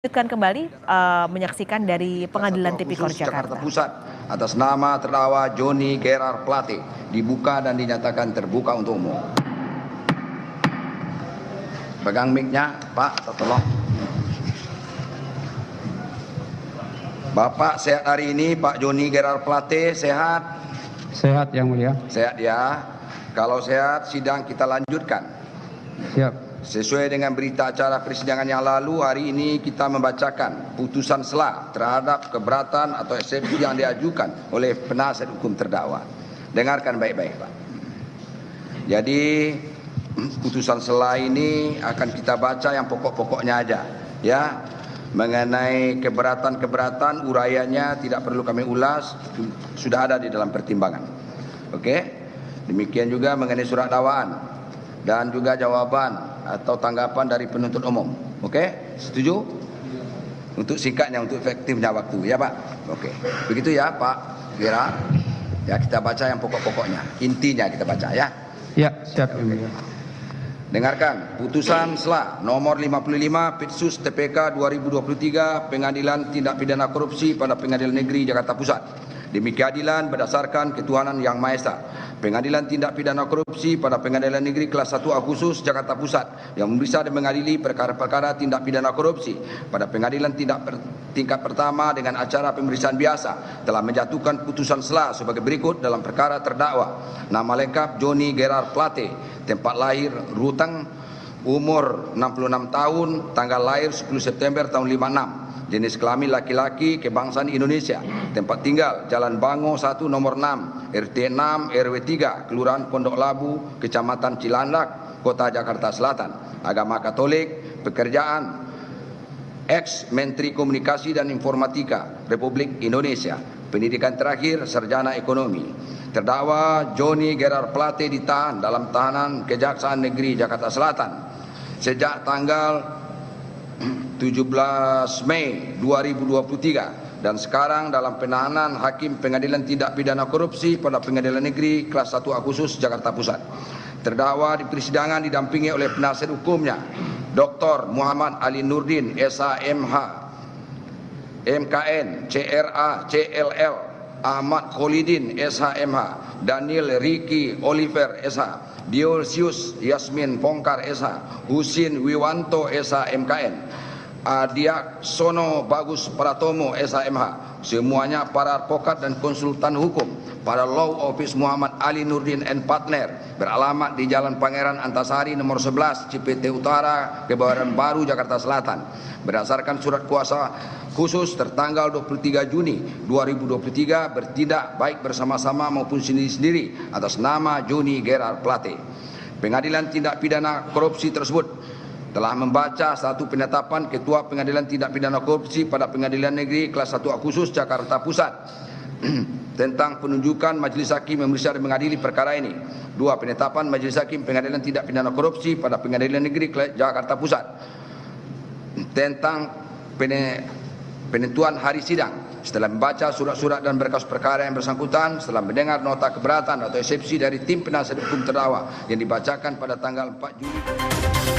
Lanjutkan kembali menyaksikan dari Pengadilan Tipikor Jakarta Pusat atas nama terdakwa Johnny Gerard Plate dibuka dan dinyatakan terbuka untuk umum. Pegang mic-nya, Pak, tolong. Bapak sehat hari ini, Pak Johnny Gerard Plate, sehat? Sehat Yang Mulia. Sehat ya. Kalau sehat, sidang kita lanjutkan. Siap. Sesuai dengan berita acara persidangan yang lalu, hari ini kita membacakan putusan sela terhadap keberatan atau eksepsi yang diajukan oleh penasihat hukum terdakwa. Dengarkan baik-baik, Pak. Jadi putusan sela ini akan kita baca yang pokok-pokoknya aja, ya. Mengenai keberatan-keberatan uraiannya tidak perlu kami ulas, sudah ada di dalam pertimbangan. Oke? Demikian juga mengenai surat dakwaan dan juga jawaban atau tanggapan dari penuntut umum. Oke? Setuju? Untuk singkatnya, untuk efektifnya waktu, ya Pak? Oke. Begitu ya Pak Kira. Ya, kita baca yang pokok-pokoknya. Intinya kita baca ya. Ya, siap Yang Mulia. Dengarkan putusan sela nomor 55 Pitsus TPK 2023 Pengadilan Tindak Pidana Korupsi pada Pengadilan Negeri Jakarta Pusat. Demi keadilan berdasarkan ketuhanan yang Maha Esa. Pengadilan Tindak Pidana Korupsi pada Pengadilan Negeri Kelas 1A Khusus Jakarta Pusat yang memeriksa dan mengadili perkara-perkara tindak pidana korupsi pada Pengadilan tingkat pertama dengan acara pemeriksaan biasa telah menjatuhkan putusan sela sebagai berikut dalam perkara terdakwa. Nama lengkap Johnny Gerard Plate, tempat lahir Ruteng, umur 66 tahun, tanggal lahir 10 September tahun 56. Jenis kelamin laki-laki, kebangsaan Indonesia. Tempat tinggal Jalan Bango 1 nomor 6, RT 6 RW 3, Kelurahan Pondok Labu, Kecamatan Cilandak, Kota Jakarta Selatan. Agama Katolik, pekerjaan ex Menteri Komunikasi dan Informatika Republik Indonesia. Pendidikan terakhir sarjana ekonomi. Terdakwa Johnny Gerard Plate ditahan dalam tahanan Kejaksaan Negeri Jakarta Selatan sejak tanggal 17 Mei 2023 dan sekarang dalam penahanan Hakim Pengadilan Tindak Pidana Korupsi pada Pengadilan Negeri Kelas 1A Khusus Jakarta Pusat. Terdakwa di persidangan didampingi oleh penasihat hukumnya Dr. Muhammad Ali Nurdin SHMH, MKN, CRA, CLL, Ahmad Kholidin SHMH, Daniel Ricky Oliver SH, Diosius Yasmin Pongkar SH, Husin Wiwanto SH MKN, Adiak Sono Bagus Pratomo SHMH, semuanya para advokat dan konsultan hukum pada Law Office Muhammad Ali Nurdin and Partner, beralamat di Jalan Pangeran Antasari nomor 11 Cipete Utara, Kebayoran Baru, Jakarta Selatan. Berdasarkan surat kuasa khusus tertanggal 23 Juni 2023 bertindak baik bersama-sama maupun sendiri-sendiri atas nama Johnny Gerard Plate. Pengadilan Tindak Pidana Korupsi tersebut telah membaca satu penetapan Ketua Pengadilan Tindak Pidana Korupsi pada Pengadilan Negeri Kelas 1A Khusus Jakarta Pusat tentang penunjukan Majelis Hakim memeriksa dan mengadili perkara ini. Dua, penetapan Majelis Hakim Pengadilan Tindak Pidana Korupsi pada Pengadilan Negeri Jakarta Pusat tentang penentuan hari sidang. Setelah membaca surat-surat dan berkas perkara yang bersangkutan, setelah mendengar nota keberatan atau eksepsi dari tim penasihat hukum terdakwa yang dibacakan pada tanggal 4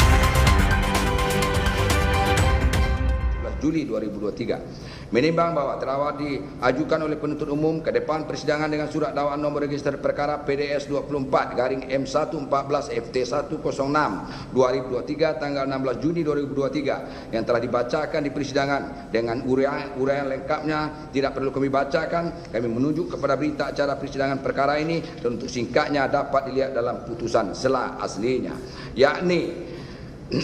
Juli 2023, menimbang bahwa terdakwa diajukan oleh penuntut umum ke depan persidangan dengan surat dakwaan nomor register perkara PDS 24/M114 FT106 2023 tanggal 16 Juni 2023 yang telah dibacakan di persidangan dengan uraian lengkapnya tidak perlu kami bacakan. Kami menunjuk kepada berita acara persidangan perkara ini dan untuk singkatnya dapat dilihat dalam putusan sela aslinya, yakni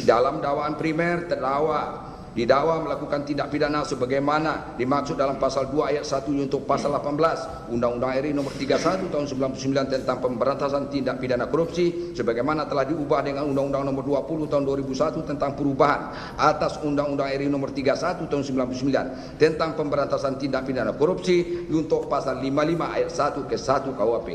dalam dakwaan primer terdakwa didakwa melakukan tindak pidana sebagaimana dimaksud dalam pasal 2 ayat 1 untuk pasal 18 Undang-Undang RI nomor 31 tahun 99 tentang pemberantasan tindak pidana korupsi sebagaimana telah diubah dengan Undang-Undang nomor 20 tahun 2001 tentang perubahan atas Undang-Undang RI nomor 31 tahun 99 tentang pemberantasan tindak pidana korupsi untuk pasal 55 ayat 1 ke 1 KUHP.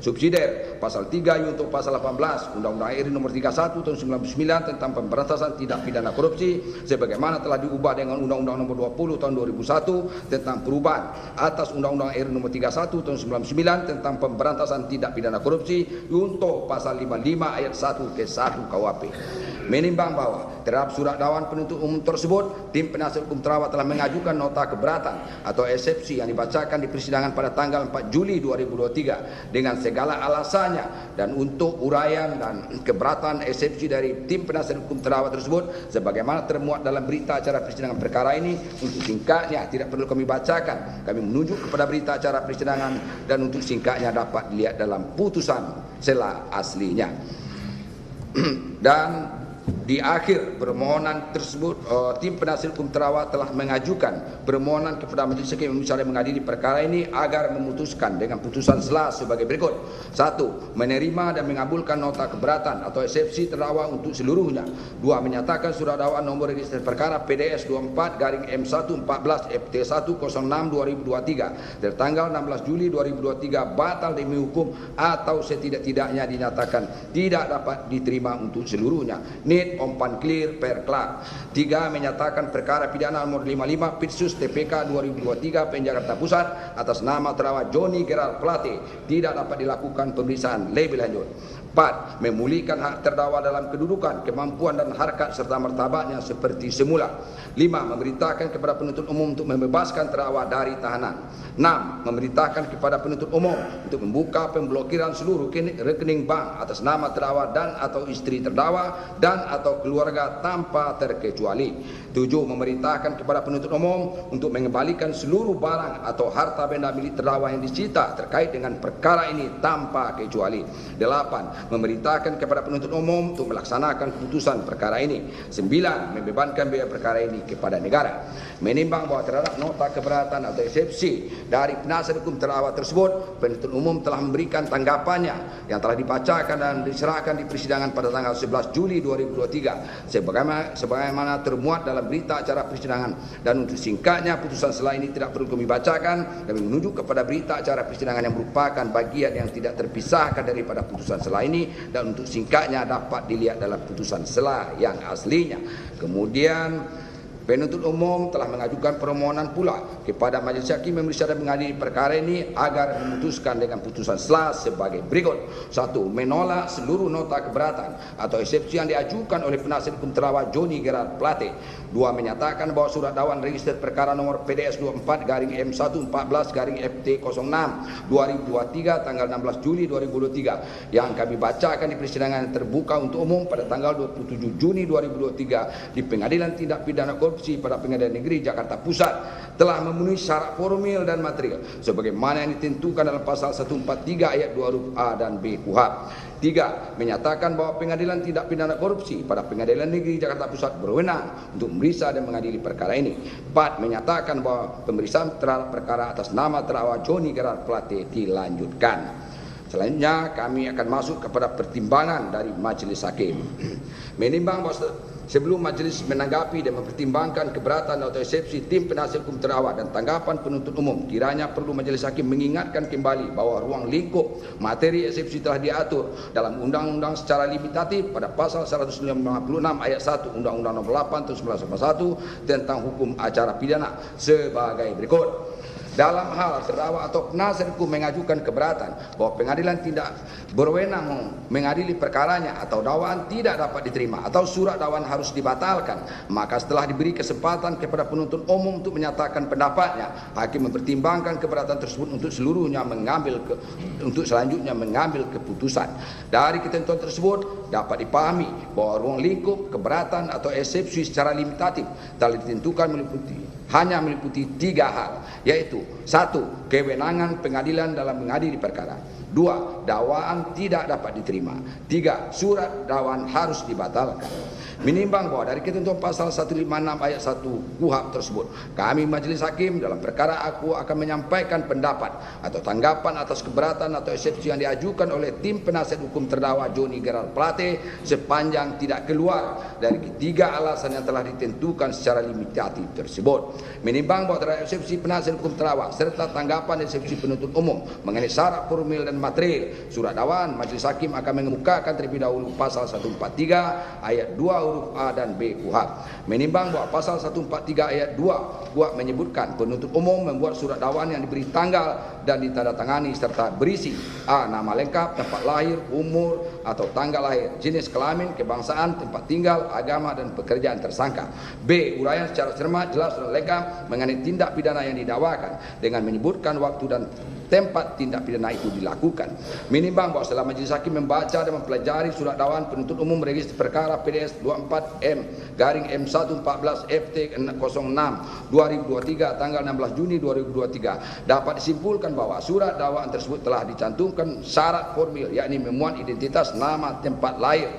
Subsidiar pasal 3 untuk pasal 18 Undang-Undang RI nomor 31 tahun 99 tentang pemberantasan tindak pidana korupsi sebagaimana telah diubah dengan Undang-Undang nomor 20 tahun 2001 tentang perubahan atas Undang-Undang RI nomor 31 tahun 99 tentang pemberantasan tindak pidana korupsi untuk pasal 55 ayat 1 ke 1 KUHP. Menimbang bahwa terhadap surat dakwaan penuntut umum tersebut, tim penasihat hukum terdakwa telah mengajukan nota keberatan atau eksepsi yang dibacakan di persidangan pada tanggal 4 Juli 2023 dengan segala alasannya, dan untuk uraian dan keberatan eksepsi dari tim penasihat hukum terdakwa tersebut sebagaimana termuat dalam berita acara persidangan perkara ini, untuk singkatnya tidak perlu kami bacakan, kami menunjuk kepada berita acara persidangan dan untuk singkatnya dapat dilihat dalam putusan sela aslinya. Dan di akhir permohonan tersebut, tim penasihat hukum terdakwa telah mengajukan permohonan kepada Majelis Hakim yang mengadili perkara ini agar memutuskan dengan putusan sela sebagai berikut. 1. Menerima dan mengabulkan nota keberatan atau eksepsi terdakwa untuk seluruhnya. 2. Menyatakan surat dakwaan nomor register perkara PDS 24-M114 FT106/2023 tertanggal 16 Juli 2023 batal demi hukum atau setidak-tidaknya dinyatakan tidak dapat diterima untuk seluruhnya. Nit Ompan Clear Per Clark. 3. Menyatakan perkara pidana nomor 55 Pitsus TPK 2023 Jakarta Pusat atas nama terdakwa Johnny Gerald Plate tidak dapat dilakukan pemeriksaan lebih lanjut. 4. Memulihkan hak terdakwa dalam kedudukan, kemampuan dan harkat serta martabatnya seperti semula. 5. Memerintahkan kepada penuntut umum untuk membebaskan terdakwa dari tahanan. 6. Memerintahkan kepada penuntut umum untuk membuka pemblokiran seluruh rekening bank atas nama terdakwa dan atau istri terdakwa dan atau keluarga tanpa terkecuali. 7. Memerintahkan kepada penuntut umum untuk mengembalikan seluruh barang atau harta benda milik terdakwa yang disita terkait dengan perkara ini tanpa kecuali. 8. Memerintahkan kepada penuntut umum untuk melaksanakan keputusan perkara ini. 9. Membebankan biaya perkara ini kepada negara. Menimbang bahwa terhadap nota keberatan atau eksepsi dari penasihat hukum terdakwa tersebut, penuntut umum telah memberikan tanggapannya yang telah dibacakan dan diserahkan di persidangan pada tanggal 11 Juli 2023 sebagaimana termuat dalam berita acara persidangan, dan untuk singkatnya putusan sela ini tidak perlu kami bacakan. Kami menunjuk kepada berita acara persidangan yang merupakan bagian yang tidak terpisahkan daripada putusan sela ini, dan untuk singkatnya dapat dilihat dalam putusan sela yang aslinya. Kemudian penuntut umum telah mengajukan permohonan pula kepada Majelis Hakim yang dan mengadili perkara ini agar memutuskan dengan putusan sela sebagai berikut. 1. Menolak seluruh nota keberatan atau eksepsi yang diajukan oleh penasihat hukum terdakwa Johnny Gerald Plate. 2. Menyatakan bahwa surat dakwaan register perkara nomor PDS 24-M114-FT06/2023 tanggal 16 Juli 2023 yang kami bacakan di persidangan terbuka untuk umum pada tanggal 27 Juni 2023 di Pengadilan Tindak Pidana Korupsi pada Pengadilan Negeri Jakarta Pusat telah memenuhi syarat formil dan material sebagaimana yang ditentukan dalam pasal 143 ayat 2 huruf A dan B KUHP. 3. Menyatakan bahwa Pengadilan Tindak Pidana Korupsi pada Pengadilan Negeri Jakarta Pusat berwenang untuk memeriksa dan mengadili perkara ini. 4. Menyatakan bahwa pemeriksaan terhadap perkara atas nama terdakwa Johnny Gerald Plate dilanjutkan. Selanjutnya kami akan masuk kepada pertimbangan dari Majelis Hakim. Menimbang bahwa sebelum majelis menanggapi dan mempertimbangkan keberatan atau eksepsi tim penasihat hukum terdakwa dan tanggapan penuntut umum, kiranya perlu Majelis Hakim mengingatkan kembali bahwa ruang lingkup materi eksepsi telah diatur dalam undang-undang secara limitatif pada pasal 156 ayat 1 Undang-Undang Nomor 8 Tahun 1991 tentang hukum acara pidana sebagai berikut. Dalam hal terdakwa atau penasihat hukum mengajukan keberatan bahwa pengadilan tidak berwenang mengadili perkaranya atau dakwaan tidak dapat diterima atau surat dakwaan harus dibatalkan, maka setelah diberi kesempatan kepada penuntut umum untuk menyatakan pendapatnya, hakim mempertimbangkan keberatan tersebut untuk selanjutnya mengambil keputusan. Dari ketentuan tersebut dapat dipahami bahwa ruang lingkup keberatan atau eksepsi secara limitatif telah ditentukan hanya meliputi 3 hal, yaitu 1. Kewenangan pengadilan dalam mengadili perkara. 2. Dakwaan tidak dapat diterima. 3. Surat dakwaan harus dibatalkan. Menimbang bahwa dari ketentuan pasal 156 ayat 1 KUHP tersebut, kami Majelis Hakim dalam perkara aku akan menyampaikan pendapat atau tanggapan atas keberatan atau eksepsi yang diajukan oleh tim penasihat hukum terdakwa Johnny Gerald Plate sepanjang tidak keluar dari ketiga alasan yang telah ditentukan secara limitatif tersebut. Menimbang bahwa terhadap eksepsi penasihat hukum terdakwa serta tanggapan eksepsi penuntut umum mengenai syarat formil dan material surat dakwaan, Majelis Hakim akan mengemukakan terlebih dahulu pasal 143 ayat 2 huruf A dan B KUHP. Menimbang bahwa pasal 143 ayat 2 KUHP menyebutkan penuntut umum membuat surat dakwaan yang diberi tanggal dan ditandatangani serta berisi A. Nama lengkap, tempat lahir, umur atau tanggal lahir, jenis kelamin, kebangsaan, tempat tinggal, agama dan pekerjaan tersangka. B. Uraian secara cermat, jelas dan lengkap mengenai tindak pidana yang didakwakan dengan menyebutkan waktu dan tempat tindak pidana itu dilakukan. Menimbang bahwa setelah majelis hakim membaca dan mempelajari surat dakwaan penuntut umum register perkara PDS 24M/M/FT06/2023 tanggal 16 Juni 2023 dapat disimpulkan bahwa surat dakwaan tersebut telah dicantumkan syarat formil, yakni memuat identitas, nama, tempat lahir,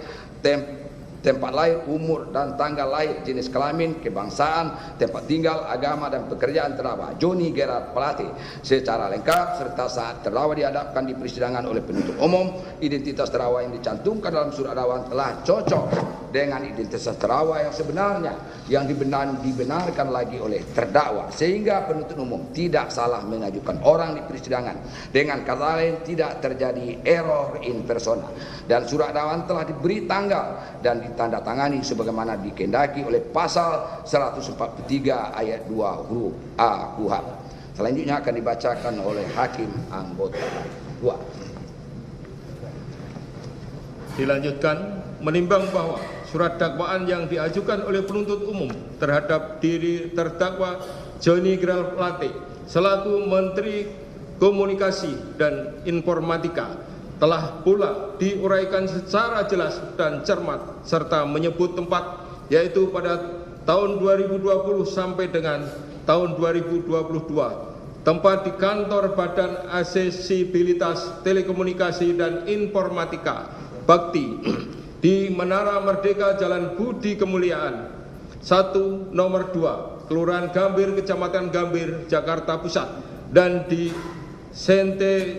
umur dan tanggal lahir, jenis kelamin, kebangsaan, tempat tinggal, agama dan pekerjaan terdakwa Joni Gerard Plate secara lengkap, serta saat terdakwa dihadapkan di persidangan oleh penuntut umum, identitas terdakwa yang dicantumkan dalam surat dakwaan telah cocok dengan identitas terdakwa yang sebenarnya yang dibenarkan lagi oleh terdakwa, sehingga penuntut umum tidak salah mengajukan orang di persidangan. Dengan kata lain, tidak terjadi error in persona, dan surat dakwaan telah diberi tanggal dan ditandatangani sebagaimana dikehendaki oleh pasal 143 ayat 2 huruf A KUHP. Selanjutnya akan dibacakan oleh hakim anggota 2. Dilanjutkan, menimbang bahwa surat dakwaan yang diajukan oleh penuntut umum terhadap diri terdakwa Joni Gerald Plate selaku Menteri Komunikasi dan Informatika telah pula diuraikan secara jelas dan cermat serta menyebut tempat, yaitu pada tahun 2020 sampai dengan tahun 2022, tempat di kantor Badan Aksesibilitas Telekomunikasi dan Informatika Bakti di Menara Merdeka Jalan Budi Kemuliaan 1 nomor 2 Kelurahan Gambir, Kecamatan Gambir, Jakarta Pusat, dan di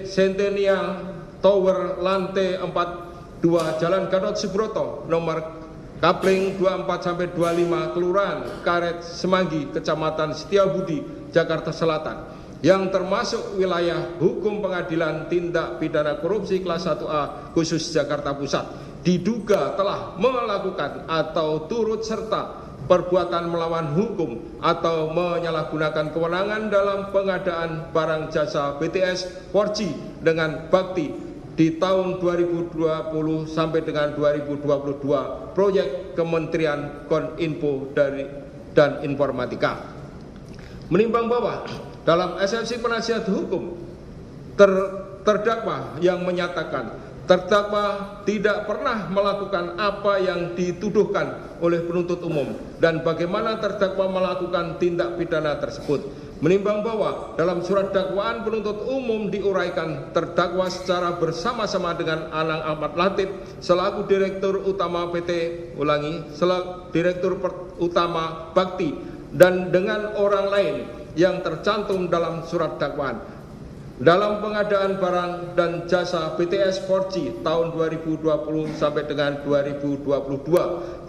Centennial Tower lantai 42 Jalan Gatot Subroto nomor Kapling 24-25 Kelurahan Karet Semanggi, Kecamatan Setiabudi, Jakarta Selatan, yang termasuk wilayah hukum Pengadilan Tindak Pidana Korupsi kelas 1A khusus Jakarta Pusat, diduga telah melakukan atau turut serta perbuatan melawan hukum atau menyalahgunakan kewenangan dalam pengadaan barang jasa BTS 4G dengan Bakti di tahun 2020 sampai dengan 2022 proyek Kementerian Kominfo dan Informatika. Menimbang bahwa dalam eksepsi penasihat hukum terdakwa yang menyatakan terdakwa tidak pernah melakukan apa yang dituduhkan oleh penuntut umum dan bagaimana terdakwa melakukan tindak pidana tersebut. Menimbang bahwa dalam surat dakwaan penuntut umum diuraikan terdakwa secara bersama-sama dengan Anang Ahmad Latif selaku Direktur Utama selaku Direktur Utama Bakti dan dengan orang lain yang tercantum dalam surat dakwaan dalam pengadaan barang dan jasa BTS 4G tahun 2020 sampai dengan 2022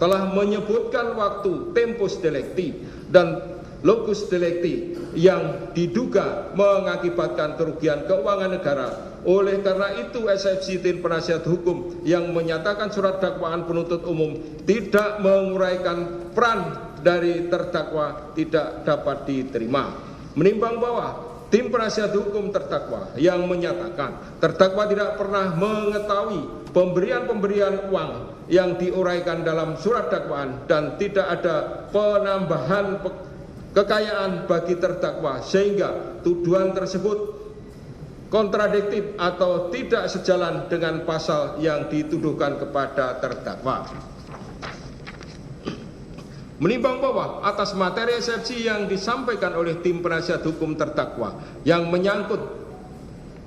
telah menyebutkan waktu, tempus delicti dan locus delicti yang diduga mengakibatkan kerugian keuangan negara. Oleh karena itu, eksepsi tim penasihat hukum yang menyatakan surat dakwaan penuntut umum tidak menguraikan peran dari terdakwa tidak dapat diterima. Menimbang bahwa tim penasihat hukum terdakwa yang menyatakan terdakwa tidak pernah mengetahui pemberian-pemberian uang yang diuraikan dalam surat dakwaan dan tidak ada penambahan kekayaan bagi terdakwa, sehingga tuduhan tersebut kontradiktif atau tidak sejalan dengan pasal yang dituduhkan kepada terdakwa. Menimbang bahwa atas materi eksepsi yang disampaikan oleh tim penasihat hukum terdakwa yang menyangkut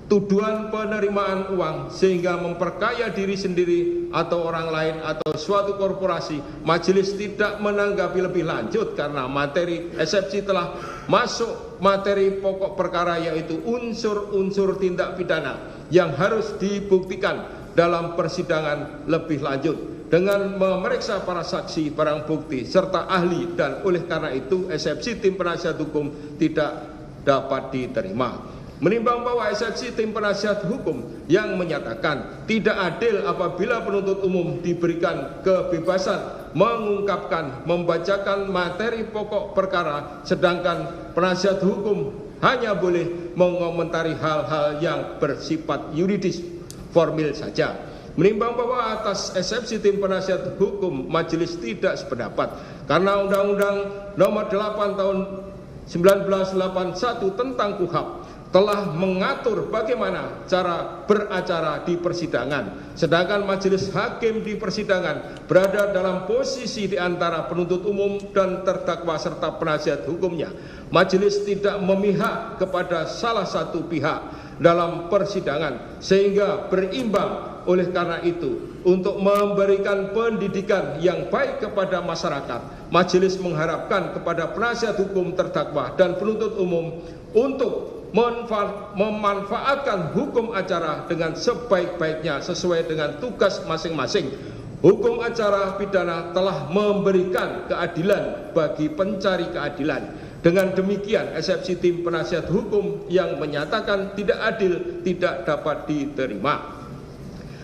tuduhan penerimaan uang sehingga memperkaya diri sendiri atau orang lain atau suatu korporasi, majelis tidak menanggapi lebih lanjut karena materi eksepsi telah masuk materi pokok perkara, yaitu unsur-unsur tindak pidana yang harus dibuktikan dalam persidangan lebih lanjut dengan memeriksa para saksi, barang bukti, serta ahli, dan oleh karena itu eksepsi tim penasihat hukum tidak dapat diterima. Menimbang bahwa eksepsi tim penasihat hukum yang menyatakan tidak adil apabila penuntut umum diberikan kebebasan mengungkapkan, membacakan materi pokok perkara, sedangkan penasihat hukum hanya boleh mengomentari hal-hal yang bersifat yuridis formil saja. Menimbang bahwa atas eksepsi tim penasihat hukum, majelis tidak sependapat karena Undang-Undang Nomor 8 Tahun 1981 tentang KUHP telah mengatur bagaimana cara beracara di persidangan, sedangkan majelis hakim di persidangan berada dalam posisi di antara penuntut umum dan terdakwa serta penasihat hukumnya. Majelis tidak memihak kepada salah satu pihak dalam persidangan sehingga berimbang. Oleh karena itu, untuk memberikan pendidikan yang baik kepada masyarakat, majelis mengharapkan kepada penasihat hukum terdakwa dan penuntut umum untuk memanfaatkan hukum acara dengan sebaik-baiknya sesuai dengan tugas masing-masing. Hukum acara pidana telah memberikan keadilan bagi pencari keadilan. Dengan demikian, eksepsi tim penasihat hukum yang menyatakan tidak adil tidak dapat diterima.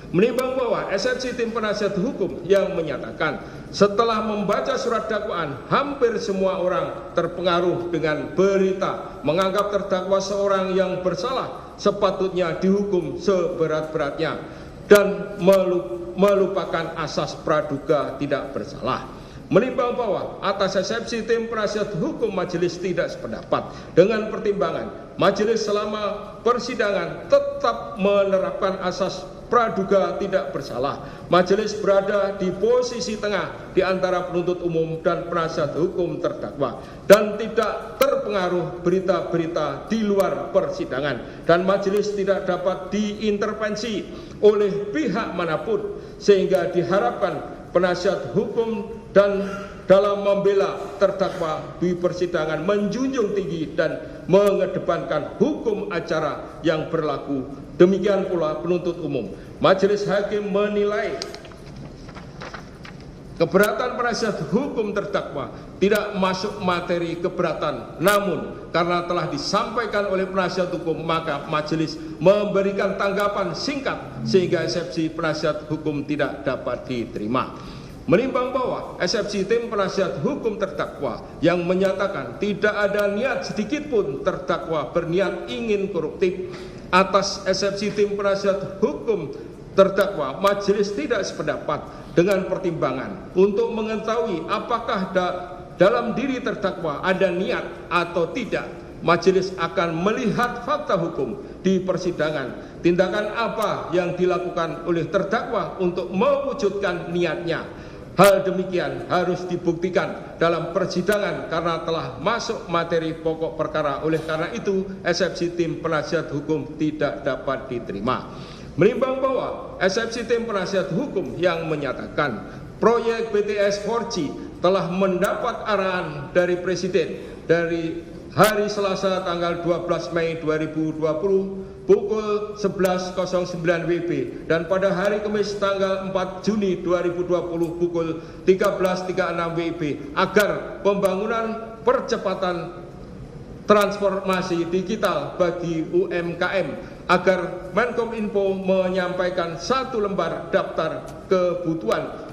Menimbang bahwa eksepsi tim penasihat hukum yang menyatakan setelah membaca surat dakwaan, hampir semua orang terpengaruh dengan berita menganggap terdakwa seorang yang bersalah sepatutnya dihukum seberat-beratnya dan melupakan asas praduga tidak bersalah. Menimbang bahwa atas eksepsi tim penasihat hukum, majelis tidak sependapat dengan pertimbangan majelis selama persidangan tetap menerapkan asas praduga tidak bersalah. Majelis berada di posisi tengah di antara penuntut umum dan penasihat hukum terdakwa dan tidak terpengaruh berita-berita di luar persidangan, dan majelis tidak dapat diintervensi oleh pihak manapun sehingga diharapkan penasihat hukum dan dalam membela terdakwa di persidangan menjunjung tinggi dan mengedepankan hukum acara yang berlaku. Demikian pula penuntut umum. Majelis hakim menilai keberatan penasihat hukum terdakwa tidak masuk materi keberatan, namun karena telah disampaikan oleh penasihat hukum, maka majelis memberikan tanggapan singkat sehingga eksepsi penasihat hukum tidak dapat diterima. Menimbang bahwa eksepsi tim penasihat hukum terdakwa yang menyatakan tidak ada niat sedikitpun terdakwa berniat ingin koruptif, atas eksepsi tim penasihat hukum terdakwa, majelis tidak sependapat dengan pertimbangan untuk mengetahui apakah dalam diri terdakwa ada niat atau tidak. Majelis akan melihat fakta hukum di persidangan, tindakan apa yang dilakukan oleh terdakwa untuk mewujudkan niatnya. Hal demikian harus dibuktikan dalam persidangan karena telah masuk materi pokok perkara. Oleh karena itu, eksepsi tim penasihat hukum tidak dapat diterima. Menimbang bahwa eksepsi tim penasihat hukum yang menyatakan proyek BTS 4G telah mendapat arahan dari Presiden dari hari Selasa tanggal 12 Mei 2020 pukul 11.09 WIB dan pada hari Kamis tanggal 4 Juni 2020 pukul 13.36 WIB agar pembangunan percepatan transformasi digital bagi UMKM, agar Menkominfo menyampaikan 1 lembar daftar kebutuhan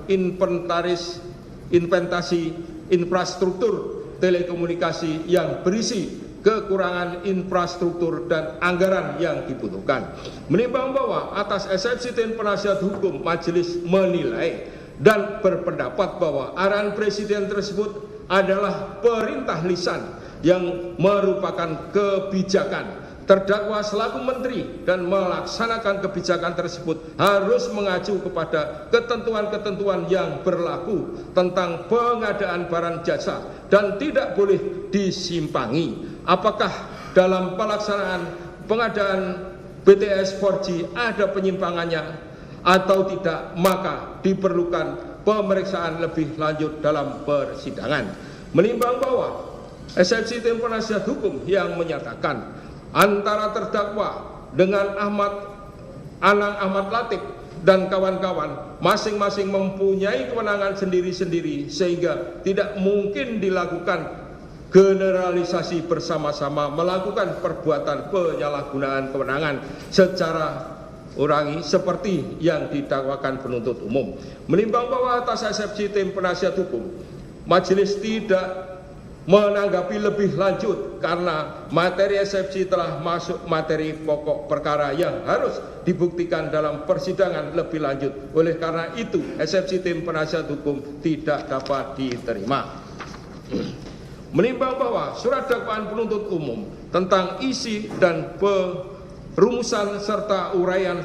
inventasi infrastruktur telekomunikasi yang berisi kekurangan infrastruktur dan anggaran yang dibutuhkan. Menimbang bahwa atas eksepsi tim penasihat hukum, majelis menilai dan berpendapat bahwa arahan Presiden tersebut adalah perintah lisan yang merupakan kebijakan. Terdakwa selaku menteri dan melaksanakan kebijakan tersebut harus mengacu kepada ketentuan-ketentuan yang berlaku tentang pengadaan barang jasa dan tidak boleh disimpangi. Apakah dalam pelaksanaan pengadaan BTS 4G ada penyimpangannya atau tidak, maka diperlukan pemeriksaan lebih lanjut dalam persidangan. Menimbang bahwa eksepsi tim penasihat hukum yang menyatakan antara terdakwa dengan Anang Ahmad Latif dan kawan-kawan masing-masing mempunyai kewenangan sendiri-sendiri sehingga tidak mungkin dilakukan generalisasi bersama-sama melakukan perbuatan penyalahgunaan kewenangan secara urangi seperti yang didakwakan penuntut umum. Menimbang bahwa atas eksepsi tim penasihat hukum, majelis tidak menanggapi lebih lanjut karena materi eksepsi telah masuk materi pokok perkara yang harus dibuktikan dalam persidangan lebih lanjut. Oleh karena itu, eksepsi tim penasihat hukum tidak dapat diterima. Menimbang bahwa surat dakwaan penuntut umum tentang isi dan perumusan serta uraian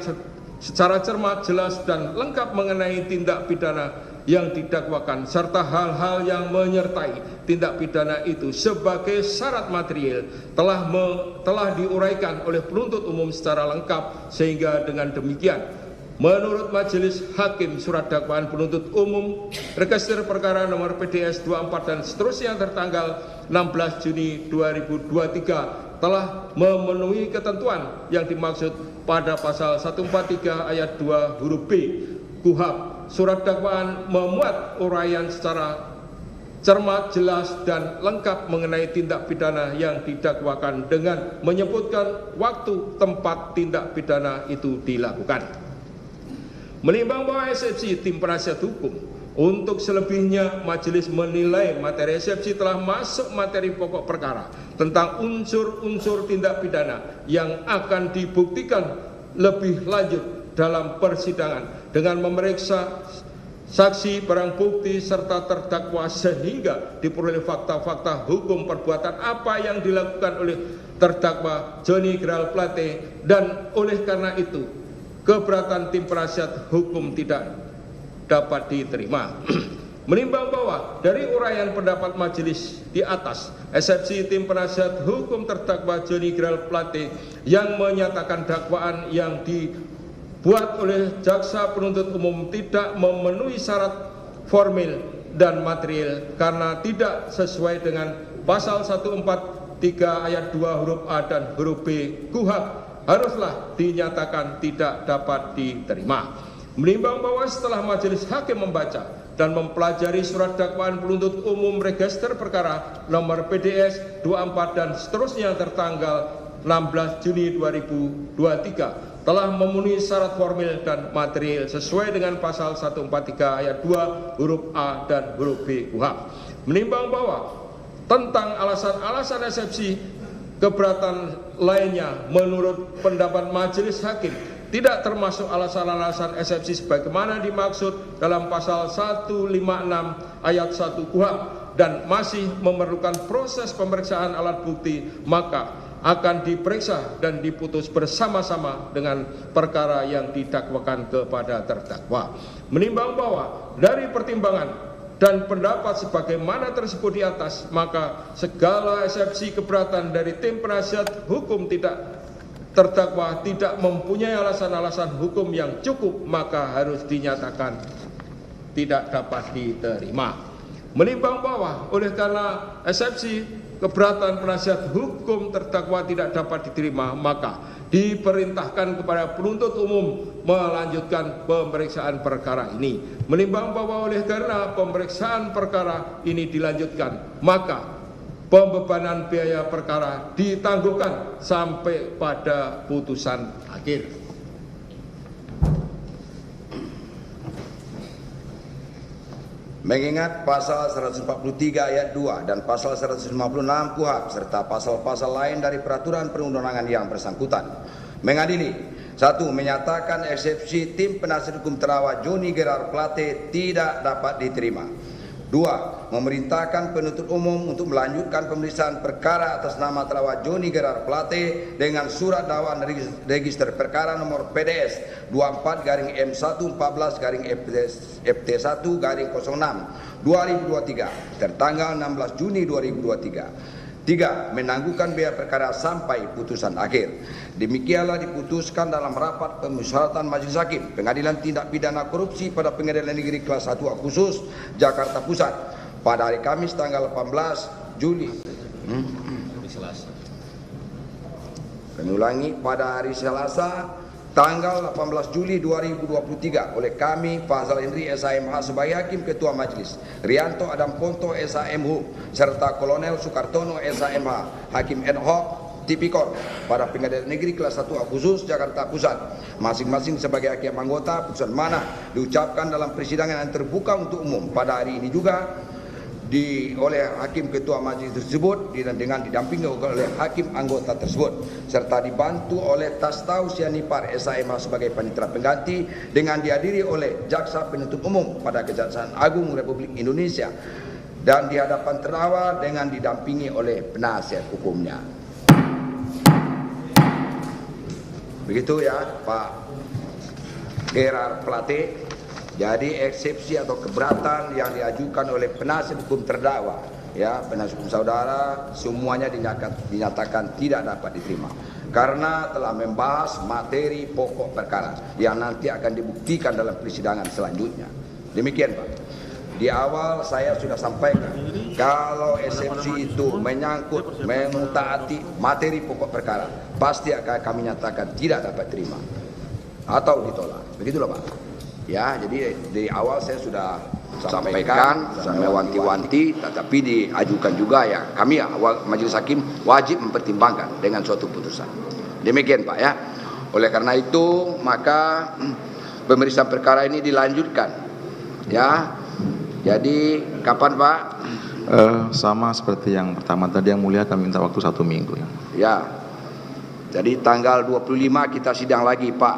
secara cermat, jelas, dan lengkap mengenai tindak pidana yang didakwakan serta hal-hal yang menyertai tindak pidana itu sebagai syarat material telah diuraikan oleh penuntut umum secara lengkap, sehingga dengan demikian menurut Majelis Hakim surat dakwaan penuntut umum register perkara nomor PDS 24 dan seterusnya tertanggal 16 Juni 2023 telah memenuhi ketentuan yang dimaksud pada pasal 143 ayat 2 huruf B KUHP. Surat dakwaan memuat uraian secara cermat, jelas, dan lengkap mengenai tindak pidana yang didakwakan dengan menyebutkan waktu, tempat tindak pidana itu dilakukan. Menimbang bahwa eksepsi tim penasihat hukum untuk selebihnya majelis menilai materi eksepsi telah masuk materi pokok perkara tentang unsur-unsur tindak pidana yang akan dibuktikan lebih lanjut dalam persidangan dengan memeriksa saksi, barang bukti, serta terdakwa sehingga diperoleh fakta-fakta hukum perbuatan apa yang dilakukan oleh terdakwa Johnny Geral Plate, dan oleh karena itu keberatan tim penasihat hukum tidak dapat diterima. Menimbang bahwa dari uraian pendapat majelis di atas, eksepsi tim penasihat hukum terdakwa Johnny Geral Plate yang menyatakan dakwaan yang dibuat oleh jaksa penuntut umum tidak memenuhi syarat formil dan material karena tidak sesuai dengan pasal 143 ayat 2 huruf A dan huruf B KUHP haruslah dinyatakan tidak dapat diterima. Menimbang bahwa setelah majelis hakim membaca dan mempelajari surat dakwaan penuntut umum register perkara nomor PDS 24 dan seterusnya tertanggal 16 Juni 2023 telah memenuhi syarat formil dan material sesuai dengan pasal 143 ayat 2 huruf A dan huruf B KUHP. Menimbang bahwa tentang alasan-alasan eksepsi keberatan lainnya menurut pendapat majelis hakim tidak termasuk alasan-alasan eksepsi sebagaimana dimaksud dalam pasal 156 ayat 1 KUHP dan masih memerlukan proses pemeriksaan alat bukti, maka akan diperiksa dan diputus bersama-sama dengan perkara yang didakwakan kepada terdakwa. Menimbang bahwa dari pertimbangan dan pendapat sebagaimana tersebut di atas, maka segala eksepsi keberatan dari tim penasihat hukum terdakwa tidak mempunyai alasan-alasan hukum yang cukup, maka harus dinyatakan tidak dapat diterima. Menimbang bahwa oleh karena eksepsi keberatan penasihat hukum terdakwa tidak dapat diterima, maka diperintahkan kepada penuntut umum melanjutkan pemeriksaan perkara ini. Menimbang bahwa oleh karena pemeriksaan perkara ini dilanjutkan, maka pembebanan biaya perkara ditangguhkan sampai pada putusan akhir. Mengingat pasal 143 ayat 2 dan pasal 156 KUHP serta pasal-pasal lain dari peraturan perundang-undangan yang bersangkutan, mengadili: 1. Menyatakan eksepsi tim penasihat hukum terdakwa Johnny Geral Plate tidak dapat diterima. 2. Memerintahkan penuntut umum untuk melanjutkan pemeriksaan perkara atas nama terdakwa Johnny Geral Plate dengan surat dakwaan register perkara nomor PDS 24-14-FT1-06-2023 tertanggal 16 Juni 2023. 3. Menangguhkan biaya perkara sampai putusan akhir. Demikianlah diputuskan dalam rapat pemusyawaratan Majelis Hakim Pengadilan Tindak Pidana Korupsi pada Pengadilan Negeri Kelas 1 A Khusus Jakarta Pusat pada hari Kamis tanggal 18 Juli. Kami ulangi, pada hari Selasa tanggal 18 Juli 2023 oleh kami Fazal Henry SAMH sebagai Hakim Ketua Majelis, Rianto Adam Ponto SAMH serta Kolonel Soekartono SAMH Hakim ad hoc Tipikor pada Pengadilan Negeri Kelas 1 A Khusus Jakarta Pusat, masing-masing sebagai hakim anggota. Putusan mana diucapkan dalam persidangan yang terbuka untuk umum pada hari ini juga oleh hakim ketua majelis tersebut dan dengan didampingi oleh hakim anggota tersebut serta dibantu oleh Tastaus Yanipar SAMH sebagai panitera pengganti dengan dihadiri oleh jaksa penuntut umum pada Kejaksaan Agung Republik Indonesia dan di hadapan terdakwa dengan didampingi oleh penasihat hukumnya. Begitu ya Pak Gerard Plate. Jadi eksepsi atau keberatan yang diajukan oleh penasihat hukum terdakwa, ya penasihat hukum saudara, semuanya dinyatakan tidak dapat diterima karena telah membahas materi pokok perkara yang nanti akan dibuktikan dalam persidangan selanjutnya. Demikian Pak. Di awal saya sudah sampaikan kalau eksepsi itu menyangkut memutaati materi pokok perkara, pasti akan kami nyatakan tidak dapat terima atau ditolak. Begitulah Pak. Ya, jadi di awal saya sudah sampaikan, saya wanti-wanti, tetapi diajukan juga ya. Kami ya, majelis hakim wajib mempertimbangkan dengan suatu putusan. Demikian Pak ya. Oleh karena itu maka pemeriksaan perkara ini dilanjutkan. Ya. Jadi kapan Pak? Sama seperti yang pertama tadi yang mulia, kami minta waktu 1 minggu ya. Ya. Jadi tanggal 25 kita sidang lagi Pak.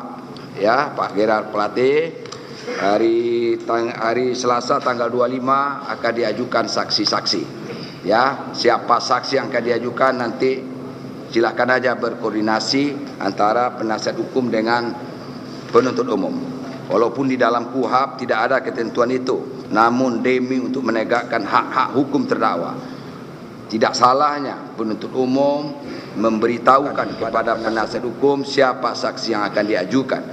Ya, Pak Gerard Plate. Hari Selasa tanggal 25 akan diajukan saksi-saksi. Ya, siapa saksi yang akan diajukan nanti silakan aja berkoordinasi antara penasihat hukum dengan penuntut umum. Walaupun di dalam KUHP tidak ada ketentuan itu, namun demi untuk menegakkan hak-hak hukum terdakwa, tidak salahnya penuntut umum memberitahukan kepada penasihat hukum siapa saksi yang akan diajukan.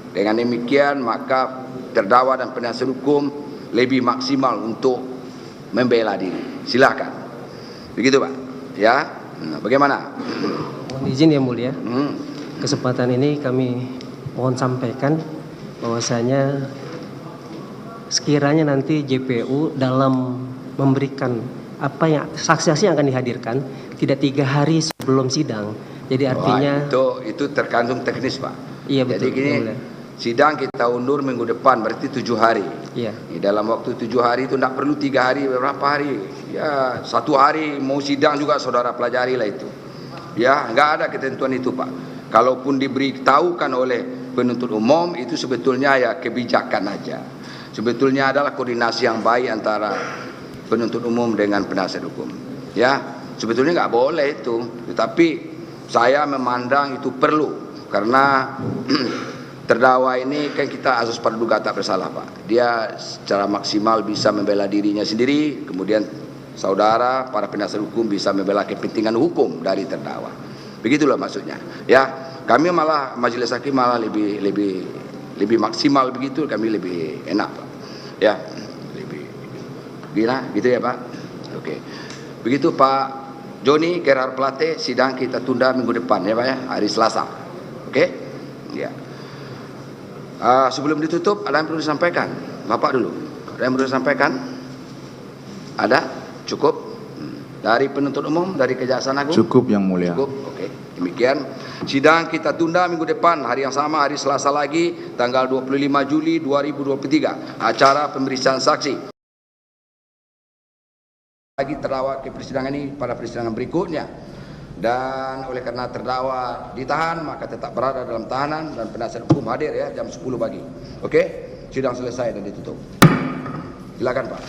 Dengan demikian maka terdakwa dan penasihat hukum lebih maksimal untuk membela diri. Silakan. Begitu Pak. Ya. Nah, bagaimana? Mohon izin yang mulia. Kesempatan ini kami mohon sampaikan bahwasanya sekiranya nanti JPU dalam memberikan apa yang saksi-saksi yang akan dihadirkan tidak 3 hari sebelum sidang. Jadi artinya itu terkandung teknis Pak. Iya betul. Jadi gini, sidang kita undur minggu depan, berarti 7 hari. Iya. Dalam waktu 7 hari itu tidak perlu 3 hari, berapa hari? Ya 1 hari mau sidang juga saudara pelajari lah itu. Ya nggak ada ketentuan itu Pak. Kalaupun diberitahukan oleh penuntut umum itu sebetulnya ya kebijakan aja. Sebetulnya adalah koordinasi yang baik antara penuntut umum dengan penasihat hukum. Ya sebetulnya nggak boleh itu, tetapi saya memandang itu perlu karena terdakwa ini kan kita asas praduga tak bersalah Pak. Dia secara maksimal bisa membela dirinya sendiri, kemudian saudara para penasihat hukum bisa membela kepentingan hukum dari terdakwa. Begitulah maksudnya. Ya, kami malah majelis hakim malah lebih maksimal begitu, kami lebih enak Pak. Ya, lebih gila gitu ya Pak. Oke. Begitu Pak Joni Gerard Plate, sidang kita tunda minggu depan ya Pak ya, hari Selasa. Oke? Ya. Sebelum ditutup ada yang perlu disampaikan? Bapak dulu. Ada yang perlu disampaikan? Ada? Cukup? Dari penuntut umum, dari Kejaksaan Agung? Cukup yang mulia. Cukup. Oke. Demikian sidang kita tunda minggu depan, hari yang sama, hari Selasa lagi, tanggal 25 Juli 2023. Acara pemeriksaan saksi. Lagi terdakwa ke persidangan ini pada persidangan berikutnya. Dan oleh karena terdakwa ditahan maka tetap berada dalam tahanan dan penasihat hukum hadir ya jam 10 pagi. Oke? Sidang selesai dan ditutup. Silakan Pak.